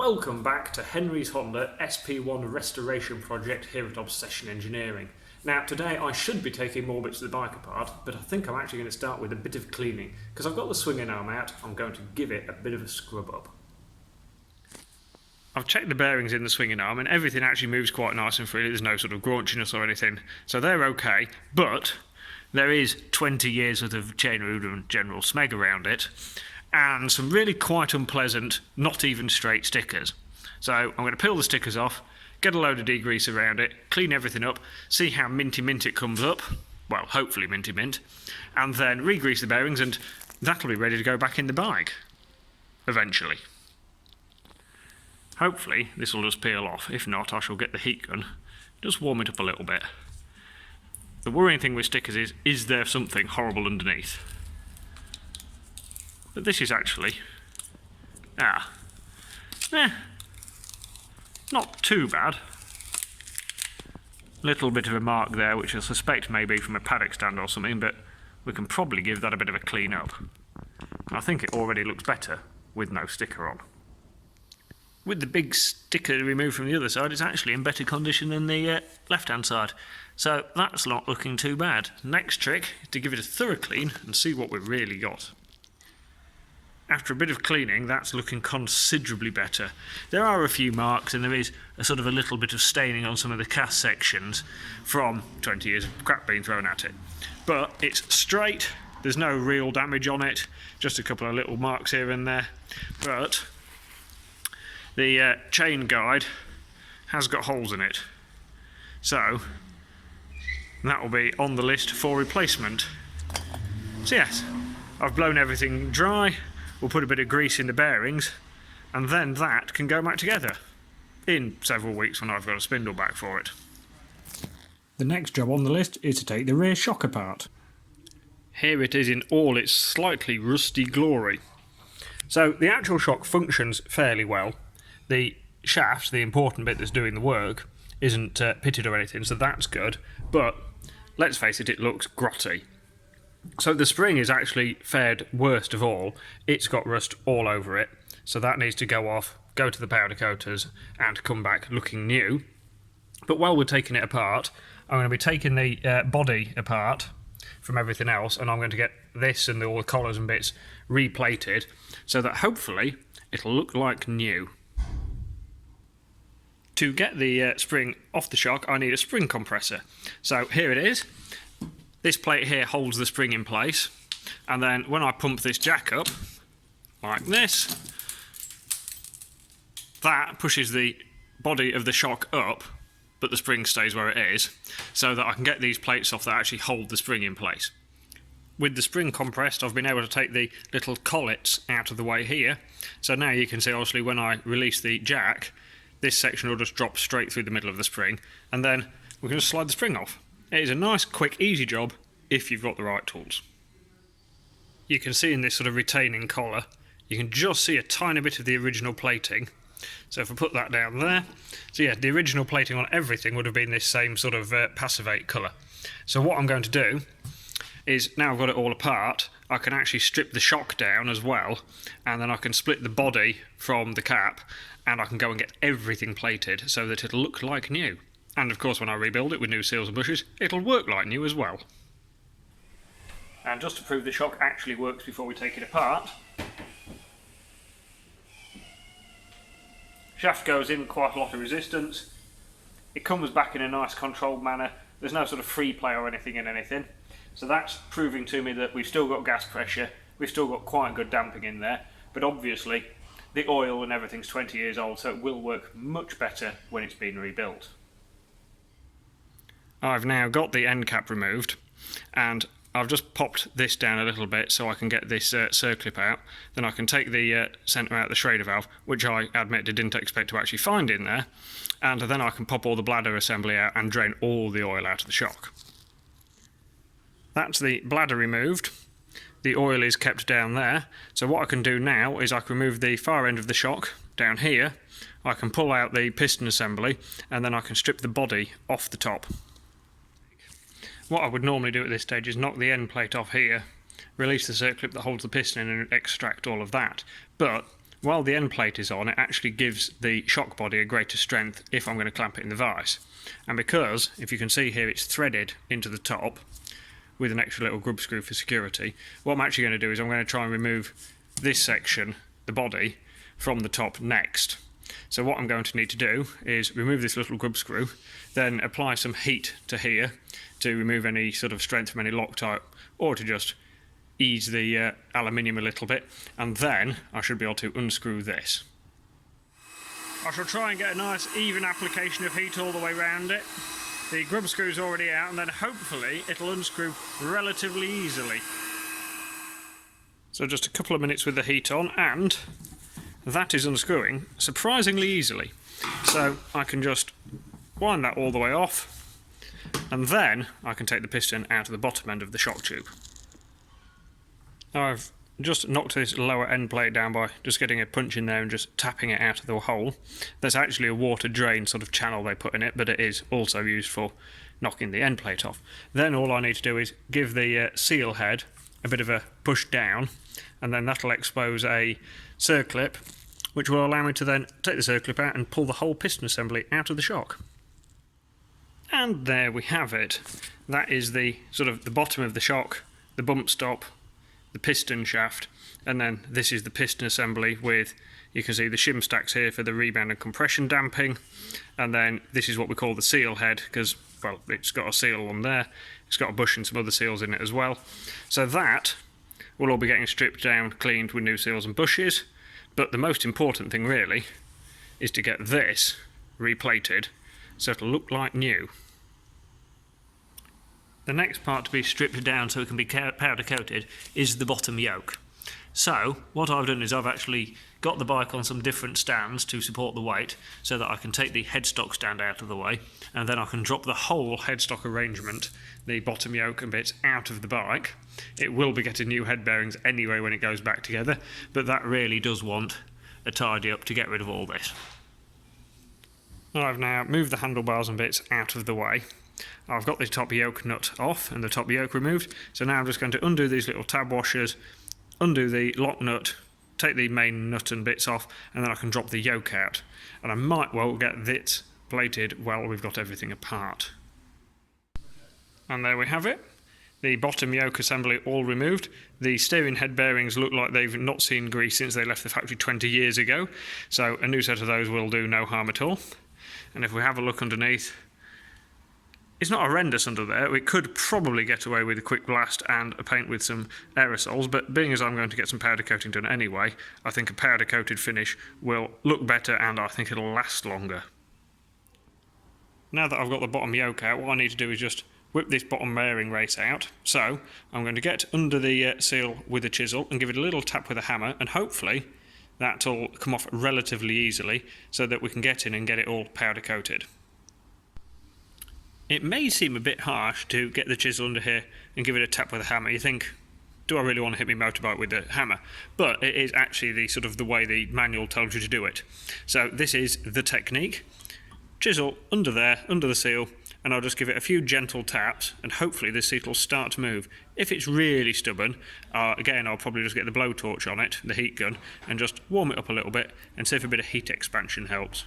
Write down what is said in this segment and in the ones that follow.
Welcome back to Henry's Honda SP1 Restoration project here at Obsession Engineering. Now today I should be taking more bits of the bike apart, but I think I'm actually going to start with a bit of cleaning. Because I've got the swinging arm out, I'm going to give it a bit of a scrub up. I've checked the bearings in the swinging arm and everything actually moves quite nice and freely. There's no sort of graunchiness or anything, so they're okay, but there is 20 years worth of chain rule and general smeg around it, and some really quite unpleasant, not even straight stickers. So I'm going to peel the stickers off, get a load of degrease around it, clean everything up, see how minty mint it comes up, well, hopefully minty mint, and then re-grease the bearings, and that'll be ready to go back in the bike, eventually. Hopefully this will just peel off. If not, I shall get the heat gun, just warm it up a little bit. The worrying thing with stickers is there something horrible underneath? But this is actually, not too bad. Little bit of a mark there, which I suspect may be from a paddock stand or something, but we can probably give that a bit of a clean up. I think it already looks better with no sticker on. With the big sticker removed from the other side, it's actually in better condition than the left-hand side. So that's not looking too bad. Next trick is to give it a thorough clean and see what we've really got. After a bit of cleaning, that's looking considerably better. There are a few marks and there is a sort of a little bit of staining on some of the cast sections from 20 years of crap being thrown at it. But it's straight, there's no real damage on it, just a couple of little marks here and there. But the chain guide has got holes in it. So that will be on the list for replacement. So yes, I've blown everything dry. We'll put a bit of grease in the bearings, and then that can go back together in several weeks when I've got a spindle back for it. The next job on the list is to take the rear shock apart. Here it is in all its slightly rusty glory. So the actual shock functions fairly well. The shaft, the important bit that's doing the work, isn't pitted or anything, so that's good, but let's face it, it looks grotty. So the spring is actually fared worst of all. It's got rust all over it, so that needs to go off, go to the powder coaters, and come back looking new. But while we're taking it apart, I'm going to be taking the body apart from everything else, and I'm going to get this and all the collars and bits replated, so that hopefully it'll look like new. To get the spring off the shock, I need a spring compressor. So here it is. This plate here holds the spring in place, and then when I pump this jack up, like this, that pushes the body of the shock up, but the spring stays where it is, so that I can get these plates off that actually hold the spring in place. With the spring compressed, I've been able to take the little collets out of the way here, so now you can see obviously when I release the jack, this section will just drop straight through the middle of the spring, and then we can just slide the spring off. It is a nice, quick, easy job if you've got the right tools. You can see in this sort of retaining collar, you can just see a tiny bit of the original plating. So if I put that down there, so yeah, the original plating on everything would have been this same sort of passivate colour. So what I'm going to do is, now I've got it all apart, I can actually strip the shock down as well, and then I can split the body from the cap, and I can go and get everything plated so that it'll look like new. And of course when I rebuild it with new seals and bushes, it'll work like new as well. And just to prove the shock actually works before we take it apart, shaft goes in quite a lot of resistance, it comes back in a nice controlled manner, there's no sort of free play or anything in anything, so that's proving to me that we've still got gas pressure, we've still got quite good damping in there, but obviously the oil and everything's 20 years old, so it will work much better when it's been rebuilt. I've now got the end cap removed, and I've just popped this down a little bit so I can get this circlip out. Then I can take the centre out of the Schrader valve, which I admit I didn't expect to actually find in there, and then I can pop all the bladder assembly out and drain all the oil out of the shock. That's the bladder removed. The oil is kept down there, so what I can do now is I can remove the far end of the shock down here, I can pull out the piston assembly, and then I can strip the body off the top. What I would normally do at this stage is knock the end plate off here, release the circlip that holds the piston in and extract all of that. But while the end plate is on, it actually gives the shock body a greater strength if I'm going to clamp it in the vise. And because, if you can see here, it's threaded into the top with an extra little grub screw for security, what I'm actually going to do is I'm going to try and remove this section, the body, from the top next. So what I'm going to need to do is remove this little grub screw, then apply some heat to here to remove any sort of strength from any Loctite, or to just ease the aluminium a little bit, and then I should be able to unscrew this. I shall try and get a nice even application of heat all the way around it. The grub screw's already out, and then hopefully it'll unscrew relatively easily. So just a couple of minutes with the heat on, and that is unscrewing surprisingly easily. So I can just wind that all the way off, and then I can take the piston out of the bottom end of the shock tube. Now I've just knocked this lower end plate down by just getting a punch in there and just tapping it out of the hole. There's actually a water drain sort of channel they put in it, but it is also used for knocking the end plate off. Then all I need to do is give the seal head a bit of a push down, and then that'll expose a circlip, which will allow me to then take the circlip out and pull the whole piston assembly out of the shock. And there we have it. That is the sort of the bottom of the shock, the bump stop, the piston shaft, and then this is the piston assembly with, you can see the shim stacks here for the rebound and compression damping, and then this is what we call the seal head, because, well, it's got a seal on there, it's got a bush and some other seals in it as well. So that will all be getting stripped down, cleaned with new seals and bushes, but the most important thing really is to get this replated so it'll look like new. The next part to be stripped down so it can be powder coated is the bottom yoke. So what I've done is I've actually got the bike on some different stands to support the weight so that I can take the headstock stand out of the way, and then I can drop the whole headstock arrangement, the bottom yoke and bits, out of the bike. It will be getting new head bearings anyway when it goes back together, but that really does want a tidy up to get rid of all this. I've now moved the handlebars and bits out of the way. I've got the top yoke nut off and the top yoke removed, so now I'm just going to undo these little tab washers, undo the lock nut, take the main nut and bits off, and then I can drop the yoke out. And I might well get this plated while we've got everything apart. And there we have it. The bottom yoke assembly all removed. The steering head bearings look like they've not seen grease since they left the factory 20 years ago, so a new set of those will do no harm at all. And if we have a look underneath, it's not horrendous under there. We could probably get away with a quick blast and a paint with some aerosols, but being as I'm going to get some powder coating done anyway, I think a powder coated finish will look better and I think it'll last longer. Now that I've got the bottom yoke out, what I need to do is just whip this bottom bearing race out. So I'm going to get under the seal with a chisel and give it a little tap with a hammer, and hopefully that'll come off relatively easily so that we can get in and get it all powder coated. It may seem a bit harsh to get the chisel under here and give it a tap with a hammer. You think, do I really want to hit my motorbike with a hammer? But it is actually the way the manual tells you to do it. So this is the technique. Chisel under there, under the seal, and I'll just give it a few gentle taps, and hopefully this seat will start to move. If it's really stubborn, again, I'll probably just get the blowtorch on it, the heat gun, and just warm it up a little bit and see if a bit of heat expansion helps.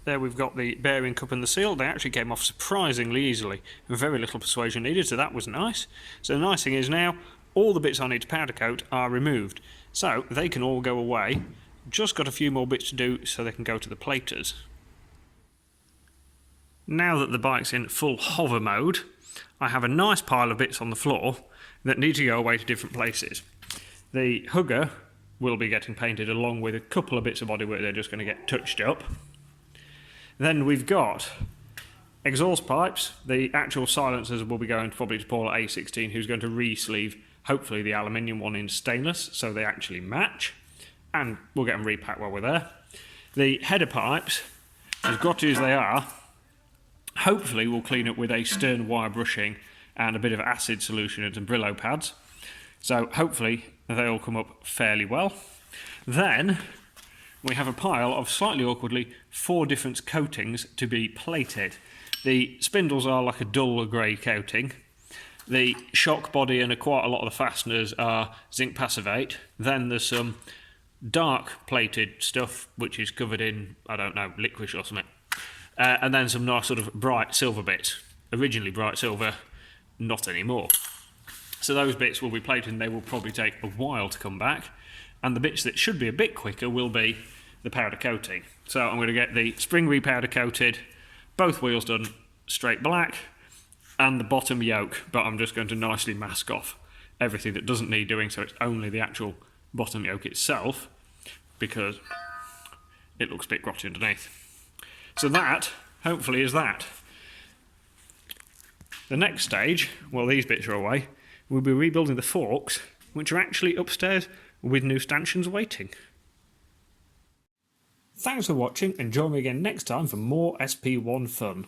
There we've got the bearing cup and the seal. They actually came off surprisingly easily, and very little persuasion needed, so that was nice. So the nice thing is now, all the bits I need to powder coat are removed, so they can all go away. Just got a few more bits to do so they can go to the platers. Now that the bike's in full hover mode, I have a nice pile of bits on the floor that need to go away to different places. The hugger will be getting painted along with a couple of bits of bodywork they're just going to get touched up. Then we've got exhaust pipes. The actual silencers will be going probably to Paul at A16, who's going to re-sleeve, hopefully, the aluminium one in stainless, so they actually match. And we'll get them repacked while we're there. The header pipes, as grotty as they are, hopefully we'll clean up with a stern wire brushing and a bit of acid solution and some Brillo pads. So hopefully they all come up fairly well. Then we have a pile of slightly awkwardly 4 different coatings to be plated. The spindles are like a dull grey coating. The shock body and quite a lot of the fasteners are zinc passivate. Then there's some dark plated stuff which is covered in, I don't know, licorice or something, and then some nice sort of bright silver bits. Originally bright silver, not anymore. So those bits will be plated and they will probably take a while to come back, and the bits that should be a bit quicker will be the powder coating. So I'm going to get the spring repowder coated, both wheels done straight black, and the bottom yoke, but I'm just going to nicely mask off everything that doesn't need doing, so it's only the actual bottom yoke itself, because it looks a bit grotty underneath. So that, hopefully, is that. The next stage, while these bits are away, we'll be rebuilding the forks, which are actually upstairs with new stanchions waiting. Thanks for watching, and join me again next time for more SP1 fun.